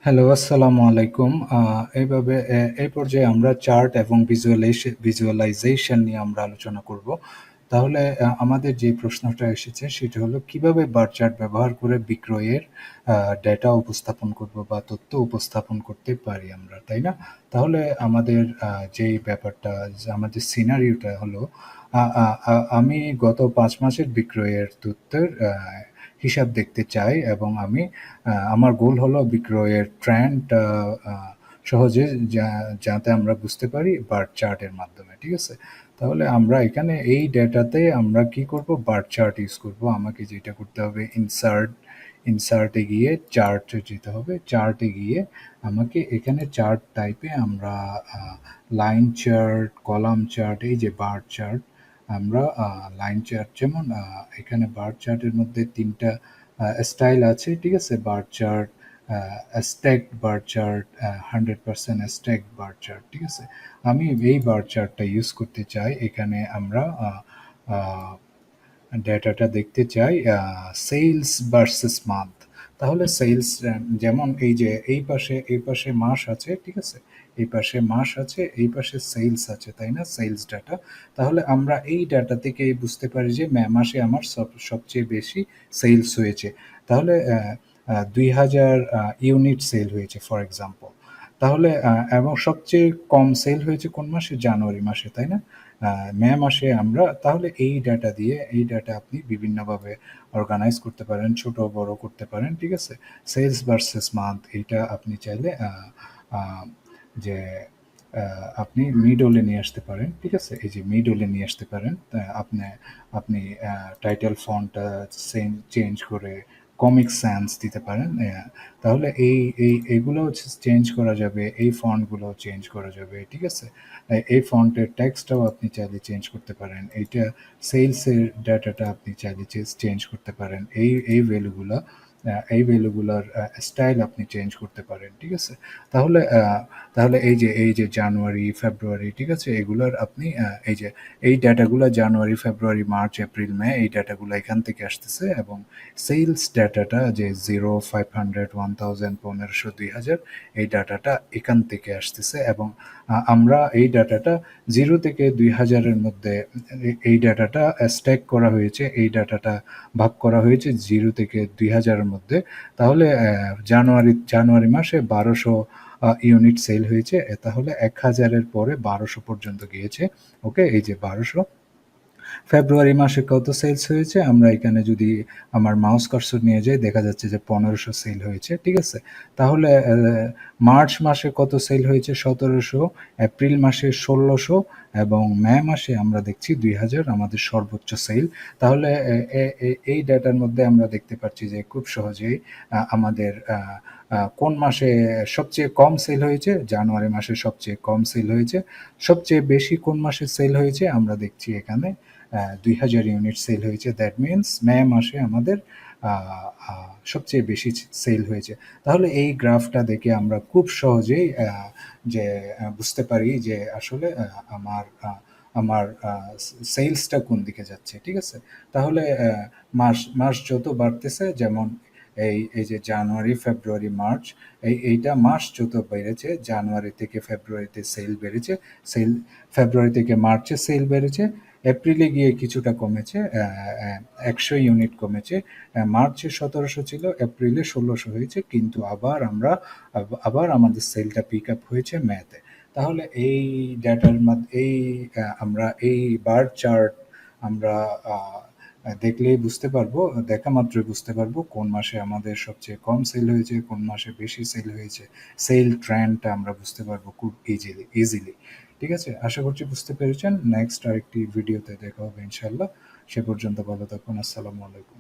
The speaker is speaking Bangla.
হ্যালো, আসসালামু আলাইকুম। এইভাবে এই পর্যায়ে আমরা চার্ট এবং ভিজুয়ালাইজেশন নিয়ে আমরা আলোচনা করব। তাহলে আমাদের যে প্রশ্নটা এসেছে সেটা হলো কিভাবে বার চার্ট ব্যবহার করে বিক্রয়ের ডেটা উপস্থাপন করব বা তথ্য উপস্থাপন করতে পারি আমরা, তাই না? তাহলে আমাদের যেই ব্যাপারটা যে আমাদের সিনারিওটা হলো আ আ আ আমি গত ৫ মাসের বিক্রয়ের তথ্যের হিসাব দেখতে চাই এবং আমার গোল হলো বিক্রয়ের ট্রেন্ড সহজে যাতে আমরা বুঝতে পারি বার চার্টের মাধ্যমে, ঠিক আছে? তাহলে আমরা এখানে এই ডেটাতে আমরা কি করব? বার চার্ট ইউজ করব। আমাকে যেটা করতে হবে ইনসার্টে গিয়ে চার্টে যেতে হবে। চার্টে গিয়ে আমাকে এখানে চার্ট টাইপে আমরা লাইন চার্ট, কলাম চার্ট, এই যে বার চার্ট আমরা লাইন চার্ট যেমন এখানে বার চার্টের মধ্যে ৩ টা স্টাইল আছে, ঠিক আছে? Bar chart, stacked bar chart, 100% stacked bar chart, ঠিক আছে? আমি এই বার চার্টটা ইউজ করতে চাই। এখানে আমরা ডেটাটা দেখতে চাই সেলস ভার্সেস মান্থ। তাহলে সেলস যেমন এই পাশে মাস আছে, ঠিক আছে? এই পাশে মাস আছে, এই পাশে সেলস আছে, তাই না? Sales data. তাহলে আমরা এই ডাটা থেকেই বুঝতে পারি যে মে মাসে আমার সবচেয়ে বেশি সেলস হয়েছে। তাহলে ২,০০০ ইউনিট সেল হয়েছে ফর এক্সাম্পল। তাহলে এবং সবচেয়ে কম সেল হয়েছে কোন মাসে? জানুয়ারি মাসে, তাই না? মে মাসে আমরা তাহলে এই ডাটা আপনি বিভিন্নভাবে অর্গানাইজ করতে পারেন, ছোট বড় করতে পারেন, ঠিক আছে? সেলস ভার্সেস মান্থ এইটা আপনি চাইলে আ যে আপনি মিডলে নিয়ে আসতে পারেন, ঠিক আছে? এই যে মিডলে নিয়ে আসতে পারেন। আপনি আপনি টাইটেল ফন্টটা চেঞ্জ করে কমিক সেন্স দিতে পারেন। তাহলে এইগুলোও চেঞ্জ করা যাবে, এই ফন্টগুলোও চেঞ্জ করা যাবে, ঠিক আছে? এই ফন্টের টেক্সটটাও আপনি চাইলে চেঞ্জ করতে পারেন। এইটা সেলসের ডাটাটা আপনি চাইলে চেঞ্জ করতে পারেন। এই ভ্যালুগুলার স্টাইল আপনি চেঞ্জ করতে পারেন, ঠিক আছে? তাহলে তাহলে এই যে জানুয়ারি, ফেব্রুয়ারি, ঠিক আছে? এগুলার আপনি এই ডেটাগুলা জানুয়ারি, ফেব্রুয়ারি, মার্চ, এপ্রিল, মে এই ডেটাগুলা এখান থেকে আসতেছে এবং সেলস ডেটাটা যে 0, 500, 1000, 1500, 2000 এই ডাটাটা এখান থেকে আসতেছে এবং আমরা এই ডাটাটা 0 থেকে 2000 এর মধ্যে এই ডাটাটা স্ট্যাক করা হয়েছে। এই ডাটাটা ভাগ করা হয়েছে 0 থেকে 2000 এর মধ্যে। তাহলে জানুয়ারি মাসে 1200 ইউনিট সেল হয়েছে। তাহলে 1000 এর পরে 1200 পর্যন্ত গিয়েছে। ওকে? এই যে 1200। ফেব্রুয়ারি মাসে কত সেলস হয়েছে? আমরা এখানে যদি আমার মাউস কার্সর নিয়ে যাই দেখা যাচ্ছে যে 1500 সেল হয়েছে, ঠিক আছে? তাহলে মার্চ মাসে কত সেল হয়েছে? 1700, এপ্রিল মাসে 1600 এবং মে মাসে আমরা দেখছি 2000 আমাদের সর্বোচ্চ সেল। তাহলে এই ডেটার মধ্যে আমরা দেখতে পাচ্ছি যে খুব সহজেই আমাদের কোন মাসে সবচেয়ে কম সেল হয়েছে? জানুয়ারি মাসে সবচেয়ে কম সেল হয়েছে। সবচেয়ে বেশি কোন মাসে সেল হয়েছে? আমরা দেখছি এখানে ২,০০০ ইউনিট সেল হয়েছে। দ্যাট মিনস মে মাসে আমাদের আ আ সবচেয়ে বেশি সেল হয়েছে। তাহলে এই গ্রাফটা দেখে আমরা খুব সহজেই যে বুঝতে পারি যে আসলে আমার আ আমার সেলসটা কোন দিকে যাচ্ছে, ঠিক আছে? তাহলে মাস যত বাড়তেছে যেমন এই যে জানুয়ারি, ফেব্রুয়ারি, মার্চ এইটা মাস যত বেড়েছে জানুয়ারি থেকে ফেব্রুয়ারিতে সেল বেড়েছে, সেল ফেব্রুয়ারি থেকে মার্চে সেল বেড়েছে, এপ্রিলে গিয়ে কিছুটা কমেছে, ১০০ ইউনিট কমেছে। মার্চে ১৭০০ ছিল, এপ্রিলে ১৬০০ হয়েছে। কিন্তু আবার আমাদের সেলটা পিক আপ হয়েছে মেতে। তাহলে এই ডেটার আমরা এই বার চার্ট আমরা আ দেখলেই বুঝতে পারবো, দেখা মাত্রই বুঝতে পারবো কোন মাসে আমাদের সবচেয়ে কম সেল হয়েছে, কোন মাসে বেশি সেল হয়েছে। সেল ট্রেন্ডটা আমরা বুঝতে পারবো খুব ইজিলি। ঠিক আছে? আশা করছি বুঝতে পেরেছেন। নেক্সট আরেকটি ভিডিওতে দেখা হবে ইনশাআল্লাহ। সে পর্যন্ত ভালো থাকুন। আসসালামু আলাইকুম।